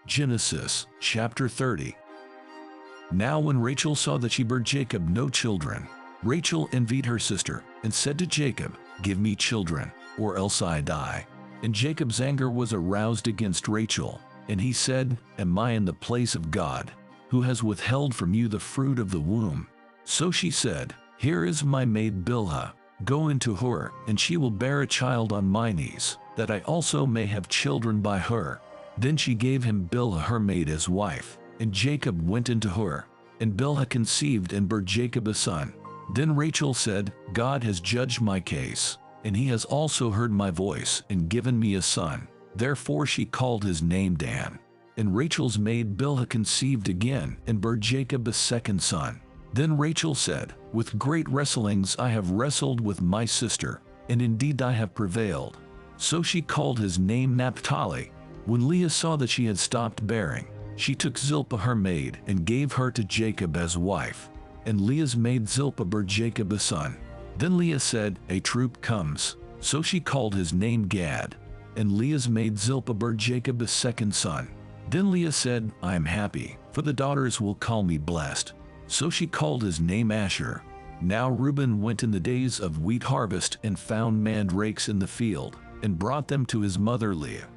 Genesis chapter 30. Now when Rachel saw that she bare Jacob no children, Rachel envied her sister, and said to Jacob, Give me children, or else I die. And Jacob's anger was aroused against Rachel, and he said, Am I in the place of God, who has withheld from you the fruit of the womb? So she said, Here is my maid Bilhah, go into her, and she will bear a child on my knees, that I also may have children by her. Then she gave him Bilhah her maid as wife, and Jacob went into her, and Bilhah conceived and bare Jacob a son. Then Rachel said, God has judged my case, and he has also heard my voice and given me a son. Therefore she called his name Dan. And Rachel's maid Bilhah conceived again and bare Jacob a second son. Then Rachel said, With great wrestlings I have wrestled with my sister, and indeed I have prevailed. So she called his name Naphtali. When Leah saw that she had stopped bearing, she took Zilpah her maid and gave her to Jacob as wife. And Leah's maid Zilpah bare Jacob a son. Then Leah said, A troop comes. So she called his name Gad. And Leah's maid Zilpah bare Jacob a second son. Then Leah said, I am happy, for the daughters will call me blessed. So she called his name Asher. Now Reuben went in the days of wheat harvest and found mandrakes in the field, and brought them to his mother Leah.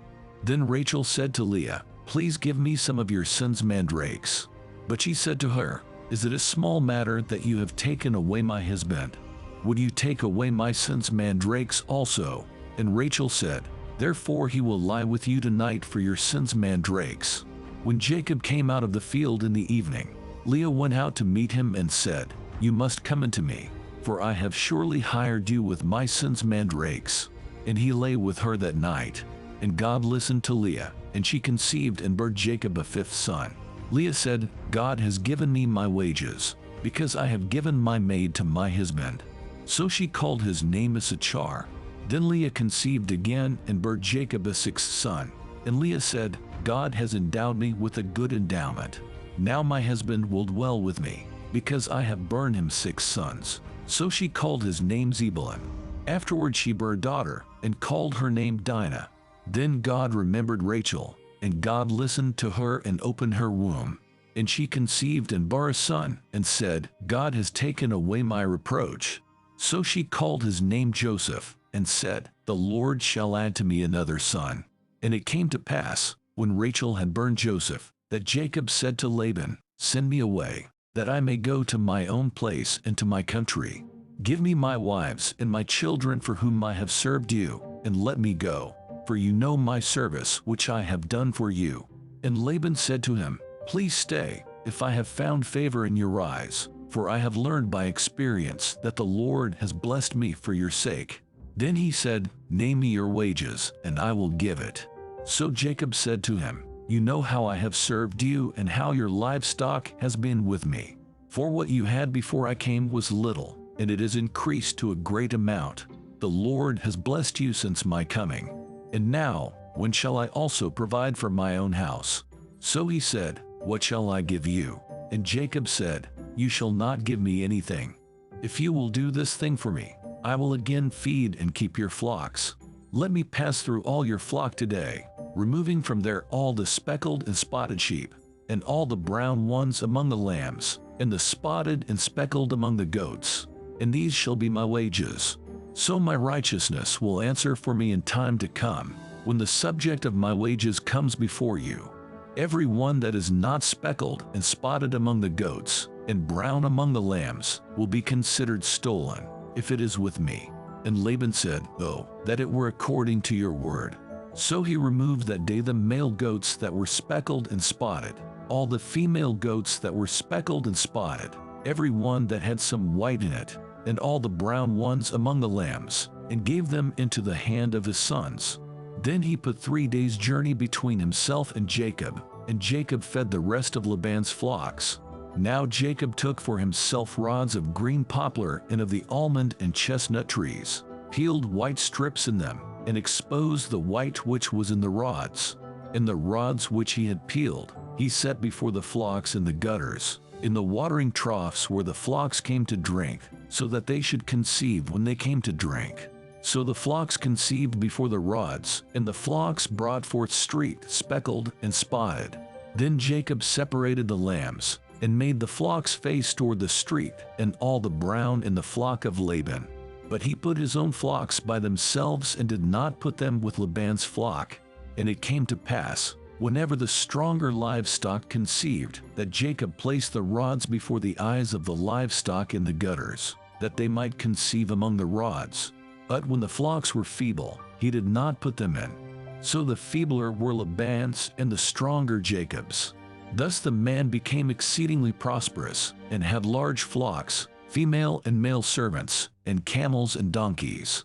Then Rachel said to Leah, Please give me some of your son's mandrakes. But she said to her, Is it a small matter that you have taken away my husband? Would you take away my son's mandrakes also? And Rachel said, Therefore he will lie with you tonight for your son's mandrakes. When Jacob came out of the field in the evening, Leah went out to meet him and said, You must come unto me, for I have surely hired you with my son's mandrakes. And he lay with her that night. And God listened to Leah, and she conceived and bare Jacob a fifth son. Leah said, God has given me my wages, because I have given my maid to my husband. So she called his name Issachar. Then Leah conceived again and bare Jacob a sixth son. And Leah said, God has endowed me with a good endowment. Now my husband will dwell with me, because I have borne him six sons. So she called his name Zebulun. Afterward she bare a daughter, and called her name Dinah. Then God remembered Rachel, and God listened to her and opened her womb. And she conceived and bare a son, and said, God has taken away my reproach. So she called his name Joseph, and said, The Lord shall add to me another son. And it came to pass, when Rachel had borne Joseph, that Jacob said to Laban, Send me away, that I may go to my own place and to my country. Give me my wives and my children for whom I have served you, and let me go. For you know my service which I have done for you. And Laban said to him, Please stay, if I have found favor in your eyes, for I have learned by experience that the Lord has blessed me for your sake. Then he said, Name me your wages, and I will give it. So Jacob said to him, You know how I have served you and how your livestock has been with me. For what you had before I came was little, and it has increased to a great amount. The Lord has blessed you since my coming. And now, when shall I also provide for my own house? So he said, What shall I give you? And Jacob said, You shall not give me anything. If you will do this thing for me, I will again feed and keep your flocks. Let me pass through all your flock today, removing from there all the speckled and spotted sheep, and all the brown ones among the lambs, and the spotted and speckled among the goats. And these shall be my wages. So my righteousness will answer for me in time to come, when the subject of my wages comes before you. Every one that is not speckled and spotted among the goats, and brown among the lambs, will be considered stolen, if it is with me. And Laban said, Oh, that it were according to your word. So he removed that day the male goats that were speckled and spotted, all the female goats that were speckled and spotted, every one that had some white in it, and all the brown ones among the lambs, and gave them into the hand of his sons. Then he put 3 days' journey between himself and Jacob fed the rest of Laban's flocks. Now Jacob took for himself rods of green poplar and of the almond and chestnut trees, peeled white strips in them, and exposed the white which was in the rods. And the rods which he had peeled, he set before the flocks in the gutters, in the watering troughs where the flocks came to drink, so that they should conceive when they came to drink. So the flocks conceived before the rods, and the flocks brought forth streaked, speckled, and spotted. Then Jacob separated the lambs, and made the flocks face toward the streaked, and all the brown in the flock of Laban. But he put his own flocks by themselves and did not put them with Laban's flock. And it came to pass, whenever the stronger livestock conceived, that Jacob placed the rods before the eyes of the livestock in the gutters, that they might conceive among the rods. But when the flocks were feeble, he did not put them in. So the feebler were Laban's, and the stronger Jacob's. Thus the man became exceedingly prosperous, and had large flocks, female and male servants, and camels and donkeys.